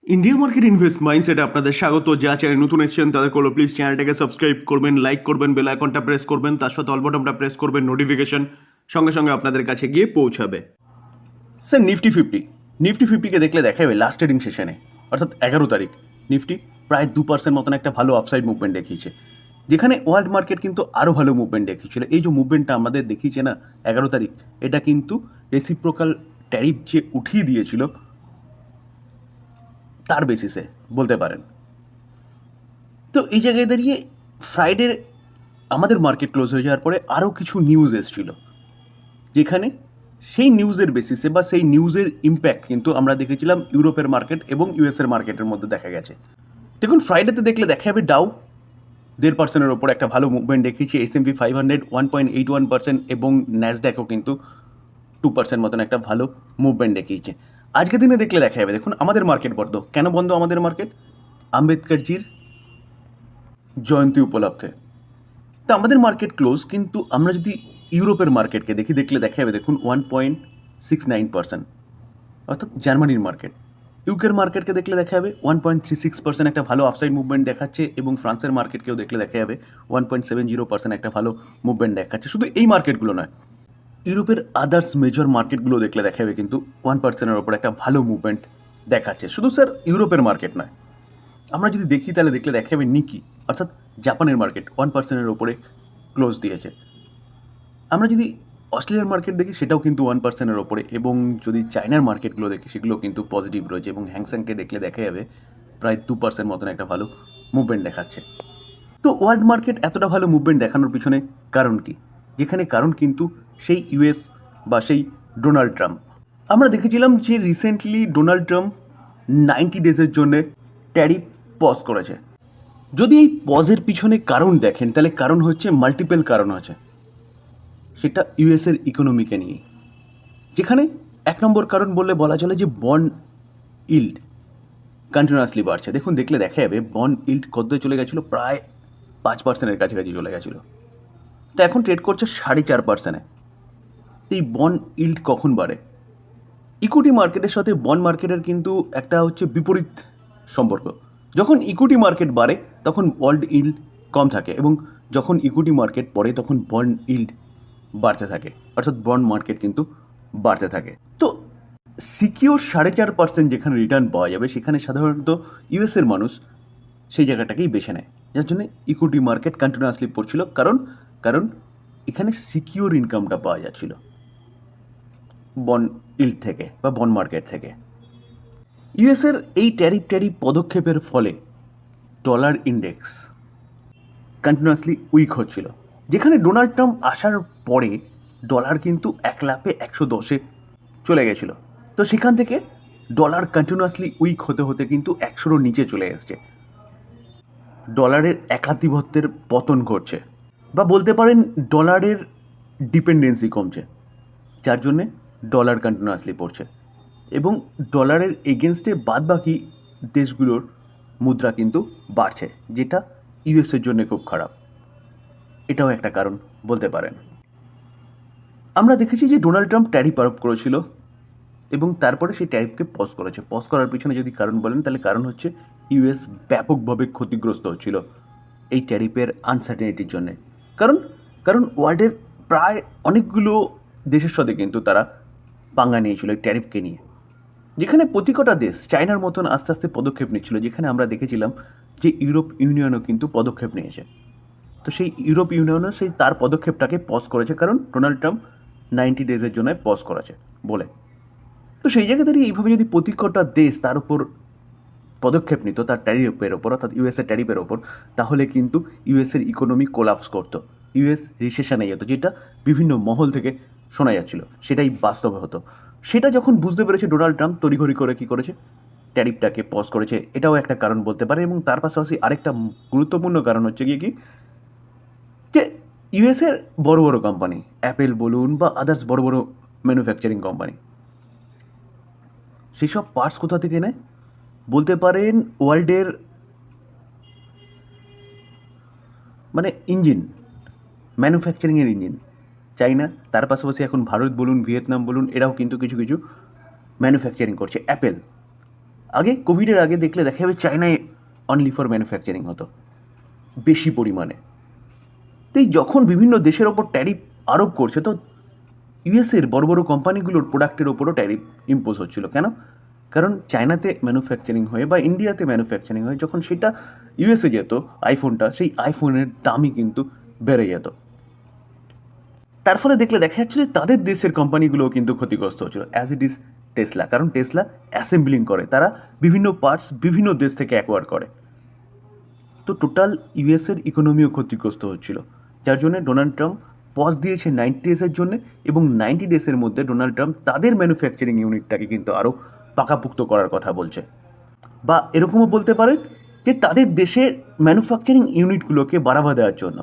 India market invest মাইন্ডসেটে আপনাদের স্বাগত। যা চ্যানেল নতুন এসেছেন তাদের করলো প্লিজ চ্যানেলটাকে সাবস্ক্রাইব করবেন, লাইক করবেন, বেল আইকনটা প্রেস করবেন, তার সাথে অল বাটনটা প্রেস করবেন, নোটিফিকেশন সঙ্গে সঙ্গে আপনাদের কাছে গিয়ে পৌঁছাবে। স্যার নিফটি ফিফটিকে দেখলে দেখা যাবে লাস্ট ট্রেডিং সেশনে অর্থাৎ 11 তারিখ নিফটি প্রায় 2% মতন একটা ভালো আপসাইড মুভমেন্ট দেখিয়েছে, যেখানে ওয়ার্ল্ড মার্কেট কিন্তু আরও ভালো মুভমেন্ট দেখিয়েছিল। এই যে মুভমেন্টটা আমাদের দেখিয়েছে না 11 তারিখ, এটা কিন্তু রেসিপ্রোকাল ট্যারিফ যে উঠিয়ে দিয়েছিল তার বেসিসে বলতে পারেন। তো এই জায়গায় দাঁড়িয়ে ফ্রাইডে আমাদের মার্কেট ক্লোজ হয়ে যাওয়ার পরে আরও কিছু নিউজ এসেছিল, যেখানে সেই নিউজের বেসিসে বা সেই নিউজের ইম্প্যাক্ট কিন্তু আমরা দেখেছিলাম ইউরোপের মার্কেট এবং ইউএসের মার্কেটের মধ্যে দেখা গেছে। দেখুন ফ্রাইডেতে দেখলে দেখা যাবে ডাউ 1.5%-এর ওপর একটা ভালো মুভমেন্ট দেখিয়েছে, S&P 500 1.81% এবং ন্যাসড্যাকও কিন্তু 2% মতন একটা ভালো মুভমেন্ট দেখিয়েছে। আজকের দিনে দেখলে দেখা যাবে, দেখুন আমাদের মার্কেট বন্ধ। কেন বন্ধ আমাদের মার্কেট? আম্বেদকরজির জয়ন্তী উপলক্ষে। তো আমাদের মার্কেট ক্লোজ, কিন্তু আমরা যদি ইউরোপের মার্কেটকে দেখলে দেখা যাবে, দেখুন 1.69%, অর্থাৎ জার্মানির মার্কেট। ইউকের মার্কেটকে দেখলে দেখা যাবে 1.36% একটা ভালো আফসাইড মুভমেন্ট দেখাচ্ছে, এবং ফ্রান্সের মার্কেটকেও দেখলে দেখা যাবে 1.70% একটা ভালো মুভমেন্ট দেখাচ্ছে। শুধু এই মার্কেটগুলো নয়, ইউরোপের আদার্স মেজর মার্কেটগুলো দেখলে দেখা যাবে কিন্তু 1%-এর ওপর একটা ভালো মুভমেন্ট দেখাচ্ছে। শুধু স্যার ইউরোপের মার্কেট নয়, আমরা যদি দেখি তাহলে দেখলে দেখা যাবে নিকি অর্থাৎ জাপানের মার্কেট 1%-এর ওপরে ক্লোজ দিয়েছে। আমরা যদি অস্ট্রেলিয়ার মার্কেট দেখি সেটাও কিন্তু 1%-এর ওপরে, এবং যদি চায়নার মার্কেটগুলো দেখি সেগুলো কিন্তু পজিটিভ রয়েছে, এবং হ্যাংসেংকে দেখলে দেখা যাবে প্রায় 2% মতন একটা ভালো মুভমেন্ট দেখাচ্ছে। তো ওয়ার্ল্ড মার্কেট এতটা ভালো মুভমেন্ট দেখানোর পিছনে কারণ কি? যেখানে কারণ কিন্তু সেই ইউএস বা সেই ডোনাল্ড ট্রাম্প। আমরা দেখেছিলাম যে রিসেন্টলি ডোনাল্ড ট্রাম্প 90 ডেজের জন্যে ট্যারিফ পজ করেছে। যদি এই পজের পিছনে কারণ দেখেন তাহলে কারণ হচ্ছে মাল্টিপল কারণ আছে, সেটা ইউএসের ইকোনমিকে নিয়ে। যেখানে 1 নম্বর কারণ বললে বলা চলে যে বন্ড ইল্ড কন্টিনিউয়াসলি বাড়ছে। দেখুন দেখলে দেখা যাবে বন্ড ইল্ড কত চলে গেছিলো, প্রায় 5%-এর কাছাকাছি চলে গেছিলো, তো এখন ট্রেড করছে 4.5%-এ। এই বন্ড ইল্ড কখন বাড়ে? ইকুইটি মার্কেটের সাথে বন্ড মার্কেটের কিন্তু একটা হচ্ছে বিপরীত সম্পর্ক। যখন ইকুইটি মার্কেট বাড়ে তখন বন্ড ইল্ড কম থাকে, এবং যখন ইকুইটি মার্কেট পড়ে তখন বন্ড ইল্ড বাড়তে থাকে, অর্থাৎ বন্ড মার্কেট কিন্তু বাড়তে থাকে। তো সিকিউর 4.5% যেখানে রিটার্ন পাওয়া যাবে সেখানে সাধারণত ইউএসের মানুষ সেই জায়গাটাকেই বেছে নেয়, যার জন্য ইকুইটি মার্কেট কন্টিনিউয়াসলি পড়ছিল। কারণ এখানে সিকিউর ইনকামটা পাওয়া যাচ্ছিল বন্ড ইল্ড থেকে বা বন্ড মার্কেট থেকে। ইউএসের এই ট্যারিফ পদক্ষেপের ফলে ডলার ইন্ডেক্স কন্টিনিউয়াসলি উইক হচ্ছিল, যেখানে ডোনাল্ড ট্রাম্প আসার পরে ডলার কিন্তু 1,10,এ চলে গেছিলো। তো সেখান থেকে ডলার কন্টিনিউয়াসলি উইক হতে হতে কিন্তু 100-র নিচে চলে এসছে। ডলারের একাধিপত্যের পতন ঘটছে, বা বলতে পারেন ডলারের ডিপেন্ডেন্সি কমছে, যার জন্যে ডলার কন্টিনিউয়াসলি পড়ছে, এবং ডলারের এগেনস্টে বাদবাকি দেশগুলোর মুদ্রা কিন্তু বাড়ছে, যেটা ইউএসের জন্য খুব খারাপ। এটাও একটা কারণ বলতে পারেন। আমরা দেখেছি যে ডোনাল্ড ট্রাম্প ট্যারিফ আরোপ করেছিল, এবং তারপরে সেই ট্যারিফকে পজ করেছে। পজ করার পিছনে যদি কারণ বলেন তাহলে কারণ হচ্ছে ইউএস ব্যাপকভাবে ক্ষতিগ্রস্ত হচ্ছিল এই ট্যারিফের আনসার্টেনিটির জন্যে। কারণ কারণ ওয়ার্ল্ডের প্রায় অনেকগুলো দেশের সাথে কিন্তু তারা পাঙ্গা নিয়েছিল এই ট্যারিফকে নিয়ে, যেখানে প্রতি কটা দেশ চায়নার মতন আস্তে আস্তে পদক্ষেপ নিচ্ছিল, যেখানে আমরা দেখেছিলাম যে ইউরোপ ইউনিয়নও কিন্তু পদক্ষেপ নিয়েছে। তো সেই ইউরোপ ইউনিয়নও সেই তার পদক্ষেপটাকে পজ করেছে, কারণ ডোনাল্ড ট্রাম্প 90 ডেজের জন্য পজ করেছে বলে। তো সেই জায়গায় দাঁড়িয়ে এইভাবে যদি প্রতি কটা দেশ তার উপর পদক্ষেপ নিত তার ট্যারিফের ওপর, অর্থাৎ ইউএসের ট্যারিফের ওপর, তাহলে কিন্তু ইউএসের ইকোনমি কোলাপস করতো, ইউএস রিসেশনে যেত, যেটা বিভিন্ন মহল থেকে শোনা যাচ্ছিল, সেটাই বাস্তবে হতো। সেটা যখন বুঝতে পেরেছে ডোনাল্ড ট্রাম্প, তড়িঘড়ি করে কী করেছে, ট্যারিফটাকে পজ করেছে। এটাও একটা কারণ বলতে পারে। এবং তার পাশাপাশি আরেকটা গুরুত্বপূর্ণ কারণ হচ্ছে গিয়ে কি, যে ইউএসের বড় বড় কোম্পানি, অ্যাপেল বলুন বা আদার্স বড় বড় ম্যানুফ্যাকচারিং কোম্পানি, সেসব পার্টস কোথা থেকে নেয় বলতে পারেন, ওয়ার্ল্ডের মানে ইঞ্জিন, ম্যানুফ্যাকচারিংয়ের ইঞ্জিন চাইনা, তার পাশাপাশি এখন ভারত বলুন, ভিয়েতনাম বলুন, এরাও কিন্তু কিছু কিছু ম্যানুফ্যাকচারিং করছে। অ্যাপেল আগে কোভিডের আগে দেখলে দেখা যাবে চায়নায় অনলি ফর ম্যানুফ্যাকচারিং হতো বেশি পরিমাণে। তো এই যখন বিভিন্ন দেশের ওপর ট্যারিফ আরোপ করছে, তো ইউএসের বড় বড় কোম্পানিগুলোর প্রোডাক্টের ওপরও ট্যারিফ ইম্পোজ হচ্ছিল। কেন? কারণ চায়নাতে ম্যানুফ্যাকচারিং হয়ে বা ইন্ডিয়াতে ম্যানুফ্যাকচারিং হয়ে যখন সেটা ইউএসএ যেত আইফোনটা, সেই আইফোনের দামই কিন্তু বেড়ে যেত। তার ফলে দেখলে দেখা যাচ্ছে যে তাদের দেশের কোম্পানিগুলোও কিন্তু ক্ষতিগ্রস্ত হচ্ছিল, অ্যাজ ইট ইজ টেসলা। কারণ টেসলা অ্যাসেম্বলিং করে, তারা বিভিন্ন পার্টস বিভিন্ন দেশ থেকে অ্যাকোয়ার করে। তো টোটাল ইউএসের ইকোনমিও ক্ষতিগ্রস্ত হচ্ছিল, যার জন্য ডোনাল্ড ট্রাম্প পজ দিয়েছে 90 ডেজের জন্য, এবং 90 ডেজের মধ্যে ডোনাল্ড ট্রাম্প তাদের ম্যানুফ্যাকচারিং ইউনিটটাকে কিন্তু আরও পাকাপুক্ত করার কথা বলছে। বা এরকমও বলতে পারেন যে তাদের দেশের ম্যানুফ্যাকচারিং ইউনিটগুলোকে বাড়াবা দেওয়ার জন্য।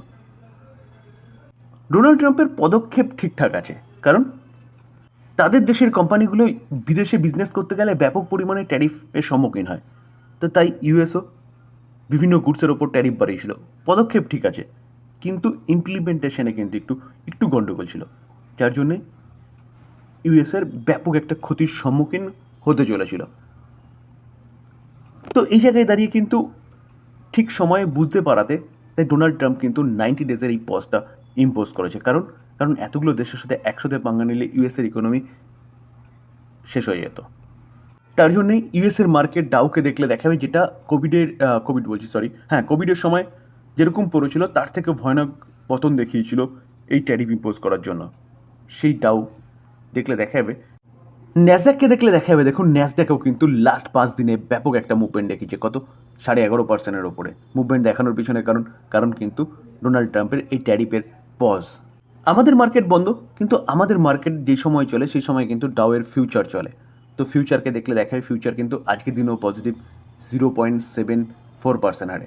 ডোনাল্ড ট্রাম্পের পদক্ষেপ ঠিকঠাক আছে, কারণ তাদের দেশের কোম্পানিগুলো বিদেশে বিজনেস করতে গেলে ব্যাপক পরিমাণে ট্যারিফের সম্মুখীন হয়। তো তাই ইউএসও বিভিন্ন গুডসের ওপর ট্যারিফ বাড়িয়েছিল। পদক্ষেপ ঠিক আছে, কিন্তু ইমপ্লিমেন্টেশনে কিন্তু একটু গণ্ডগোল ছিল, যার জন্যে ইউএসের ব্যাপক একটা ক্ষতির সম্মুখীন হতে চলেছিল। তো এই জায়গায় দাঁড়িয়ে কিন্তু ঠিক সময়ে বুঝতে পারাতে তাই ডোনাল্ড ট্রাম্প কিন্তু 90 ডেজের এই পজটা ইম্পোজ করেছে। কারণ এতগুলো দেশের সাথে একসাথে পাঙ্গা নিলে ইউএসের ইকোনমি শেষ হয়ে যেত। তার জন্যেই ইউএসের মার্কেট ডাউকে দেখলে দেখাবে যেটা কোভিডের সময় যেরকম পড়েছিল তার থেকে ভয়ানক পতন দেখিয়েছিল এই ট্যারিফ ইম্পোজ করার জন্য। সেই ডাউ দেখলে দেখা যাবে। ন্যাসডাককে দেখলে দেখা যাবে, দেখুন ন্যাসডাকেও কিন্তু লাস্ট 5 দিনে ব্যাপক একটা মুভমেন্ট দেখিয়েছে, কত 11.5%-এর ওপরে মুভমেন্ট দেখানোর পিছনে কারণ কিন্তু ডোনাল্ড ট্রাম্পের এই ট্যারিফের পজ। আমাদের মার্কেট বন্ধ, কিন্তু আমাদের মার্কেট যে সময় চলে সেই সময় কিন্তু ডাউয়ের ফিউচার চলে। তো ফিউচারকে দেখলে দেখা যায় ফিউচার কিন্তু আজকের দিনেও পজিটিভ 0.74% হারে।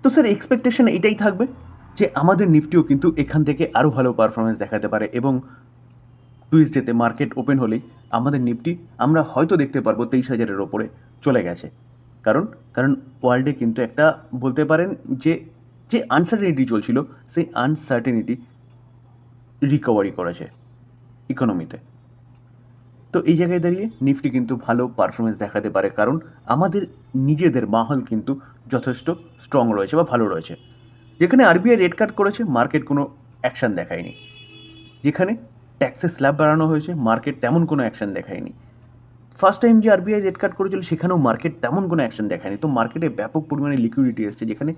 তো স্যার এক্সপেকটেশন এটাই থাকবে যে আমাদের নিফটিও কিন্তু এখান থেকে আরও ভালো পারফরমেন্স দেখাতে পারে, এবং টুইসডেতে মার্কেট ওপেন হলেই আমাদের নিফটি আমরা হয়তো দেখতে পারবো 23,000-এর ওপরে চলে গেছে। কারণ ওয়ার্ল্ডে কিন্তু একটা বলতে পারেন যে আনসার্টেনিটি চলছিল, সেই আনসার্টেনিটি রিকভারি করেছে ইকোনমিতে। তো এই জায়গায় দাঁড়িয়ে নিফটি কিন্তু ভালো পারফরমেন্স দেখাতে পারে, কারণ আমাদের নিজেদের মাহল কিন্তু যথেষ্ট স্ট্রং রয়েছে বা ভালো রয়েছে। যেখানে আরবিআই রেট কাট করেছে, মার্কেট কোনো অ্যাকশান দেখায়নি। যেখানে ট্যাক্সের স্ল্যাব বাড়ানো হয়েছে, মার্কেট তেমন কোনো অ্যাকশান দেখায়নি। ফার্স্ট টাইম যে আরবিআই রেট কাট করেছিল সেখানেও মার্কেট তেমন কোনো অ্যাকশান দেখায়নি। তো মার্কেটে ব্যাপক পরিমাণে লিকুইডিটি এসছে, যেখানে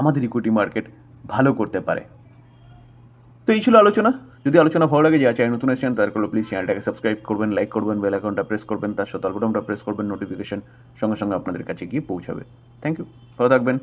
আমাদের ইকুইটি মার্কেট ভালো করতে পারে। তো এই ছিল আলোচনা। যদি আলোচনা ভালো লাগে, যারা চ্যানেল নতুন এসেছেন তার করলে প্লিজ চ্যানেলটাকে সাবস্ক্রাইব করবেন, লাইক করবেন, বেল আইকনটা প্রেস করবেন, তার সাথে অল বাটনটা প্রেস করবেন, নোটিফিকেশন সঙ্গে সঙ্গে আপনাদের কাছে গিয়ে পৌঁছাবে। থ্যাংক ইউ, ভালো থাকবেন।